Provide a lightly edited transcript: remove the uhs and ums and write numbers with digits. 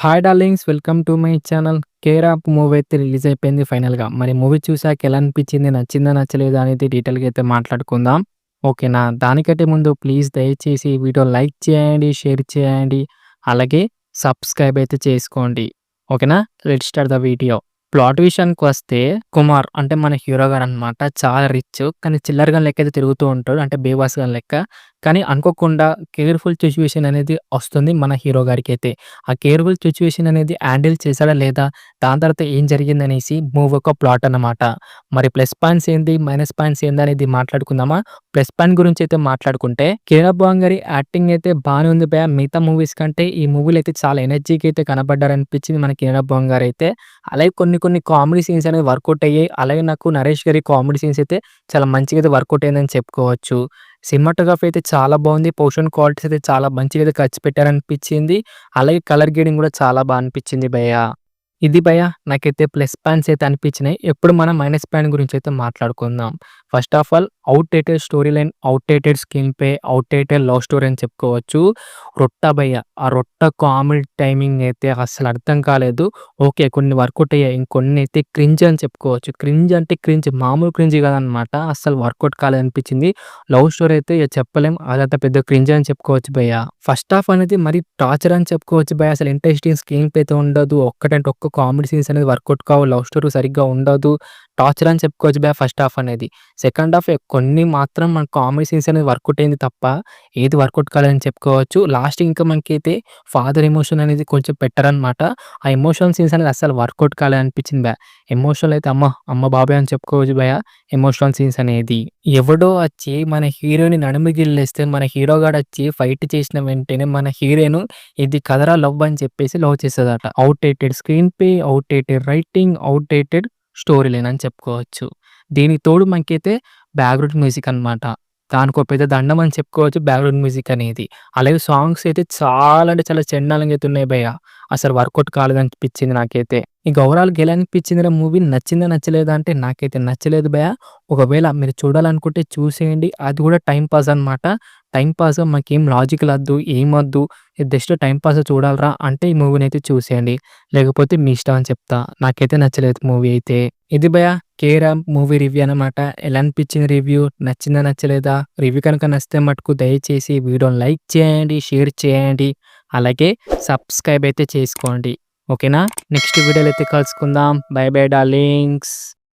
Hi darlings, welcome to my channel. 'Care of' movie అయితే release అయిపోయింది ఫైనల్‌గా. మరి మూవీ చూసాక ఎలా అనిపించింది? నచ్చిందా? నచ్చలేదా? అనేది డీటెయిల్‌గా అయితే మాట్లాడుకుందాం. ఓకేనా? దానికంటే ముందు ప్లీజ్ దయచేసి ఈ వీడియో లైక్ చేయండి, షేర్ చేయండి, అలాగే సబ్స్క్రైబ్ అయితే చేసుకోండి. ఓకేనా? Let's start the video. Plot విషయానికొస్తే కుమార్ అంటే మన హీరో గారనమాట. చాలా రిచ్. కానీ చిల్లర గాని లెక్క అయితే తిరుగుతూ ఉంటాడు. అంటే బేవాస్ గాని లెక్క. కానీ అనుకోకుండా కేర్‌ఫుల్ సిట్యుయేషన్ అనేది వస్తుంది మన హీరో గారికైతే. ఆ కేర్‌ఫుల్ సిట్యుయేషన్ అనేది హ్యాండిల్ చేశాడా లేదా? దాని తర్వాత ఏం జరిగిందనేసి మూవీ యొక్క ప్లాట్ అన్నమాట. మరి ప్లస్ పాయింట్స్ ఏంటి? మైనస్ పాయింట్స్ ఏంది అనేది మాట్లాడుకుందామా? ప్లస్ పాయింట్ గురించి అయితే మాట్లాడుకుంటే 'కీరవాణి' గారి యాక్టింగ్ అయితే బానే ఉంది భయ్యా. మిగతా మూవీస్ కంటే ఈ మూవీలో అయితే చాలా ఎనర్జీగా అయితే కనపడ్డారనిపించింది మన 'కీరవాణి' గారైతే. అలాగే కొన్ని కొన్ని కామెడీ సీన్స్ అనేవి వర్కౌట్ అయ్యాయి. అలాగే నాకు 'నరేష్' గారి కామెడీ సీన్స్ అయితే చాలా మంచిగా అయితే వర్కౌట్ అయిందని చెప్పుకోవచ్చు. సినిమాటోగ్రఫీ అయితే చాలా బాగుంది. పొజిషన్ క్వాలిటీస్ అయితే చాలా మంచిగా అయితే ఖర్చు పెట్టారనిపించింది. అలాగే కలర్ గ్రేడింగ్ కూడా చాలా అనిపించింది భయ్యా. ఇది భయ్యా నాకైతే ప్లస్ పాయింట్స్ అయితే అనిపించినాయి. ఇప్పుడు మనం మైనస్ పాయింట్ గురించి అయితే మాట్లాడుకుందాం. First of all outdated story line, outdated screen play, outdated love story అని చెప్పుకోవచ్చు. భయ్యా ఆ కామెడీ టైమింగ్ అయితే అస్సలు అర్థం కాలేదు. ఓకే. కొన్ని వర్కౌట్ అయ్యాయి. ఇంకొన్ని అయితే క్రింజ్ అని చెప్పుకోవచ్చు. క్రింజ్ అంటే క్రింజ్ మామూలు క్రింజ్ కాదనమాట. అస్సలు వర్కౌట్ కాలేదనిపించింది. లవ్ స్టోరీ అయితే ఇగ చెప్పలేం. అదంత పెద్ద క్రింజ్ అని చెప్పుకోవచ్చు భయ్యా. ఫస్ట్ హాఫ్ అనేది మరి టార్చర్ అని చెప్పుకోవచ్చు భయ్యా. అసలు ఇంట్రెస్టింగ్ స్క్రీన్ ప్లే అయితే ఉండదు. ఒక్కటంటే ఒక్క కామెడీ సీన్స్ అనేది వర్కౌట్ కావు. లవ్ స్టోరీ సరిగ్గా ఉండదు. టార్చర్ అని చెప్పుకోవచ్చు భయ్యా ఫస్ట్ హాఫ్ అనేది. సెకండ్ హాఫ్ కొన్ని మాత్రం మన కామెడీ సీన్స్ అనేది వర్కౌట్ అయింది తప్ప, ఏది వర్కౌట్ కాలేదని చెప్పుకోవచ్చు. లాస్ట్ ఇంకా మనకైతే ఫాదర్ ఎమోషన్ అనేది కొంచెం పెట్టారనమాట. ఆ ఎమోషన్ సీన్స్ అనేది అస్సలు వర్కౌట్ కాలేదనిపించింది భయ్యా. ఎమోషనల్ అయితే అమ్మ బాబాయ్ అని చెప్పుకోవచ్చు భయ్యా ఎమోషనల్ సీన్స్ అనేది. ఎవడో వచ్చి మన హీరోని నడుము గిల్లేస్తే మన హీరో గాడొచ్చి ఫైట్ చేసిన వెంటనే మన హీరోయిన్ ఇది కదరా లవ్ అని చెప్పేసి లవ్ చేస్తదట. Outdated screen play, outdated writing, outdated story line అని చెప్పుకోవచ్చు. దీనికి తోడు మనకైతే బ్యాక్‌గ్రౌండ్ మ్యూజిక్ అనమాట. దానికో పెద్ద దండం అని చెప్పుకోవచ్చు బ్యాక్‌గ్రౌండ్ మ్యూజిక్ అనేది. అలాగే సాంగ్స్ అయితే చాలా అంటే చాలా చెండాలంగా అయితే ఉన్నాయి భయ్యా. అసలు వర్కౌట్ కాలేదనిపించింది నాకైతే. ఇంక ఓవరాల్‌గా ఎలా అనిపించిందిరా మూవీ? నచ్చిందా? నచ్చలేదా? అంటే నాకైతే నచ్చలేదు భయ్యా. ఒకవేళ మీరు చూడాలనుకుంటే చూసేయండి. అది కూడా టైమ్ పాస్ అనమాట. టైమ్ పాస్ మాకేం లాజికల్ అద్దు, ఏమొద్దు. జస్ట్ టైమ్ పాస్ చూడాలిరా అంటే ఈ మూవీనైతే చూసేయండి. లేకపోతే మీ ఇష్టం అని చెప్తా. నాకైతే నచ్చలేదు మూవీ అయితే. ఇది భయ్యా 'కేరామ్' మూవీ రివ్యూ అనమాట. ఎలా అనిపించింది రివ్యూ? నచ్చిందా? నచ్చలేదా? రివ్యూ కనుక నచ్చితే మటుకు దయచేసి వీడియోని లైక్ చేయండి, షేర్ చేయండి, అలాగే సబ్స్క్రైబ్ అయితే చేసుకోండి. ఓకేనా? నెక్స్ట్ వీడియోలో అయితే కలుసుకుందాం. By by darlings.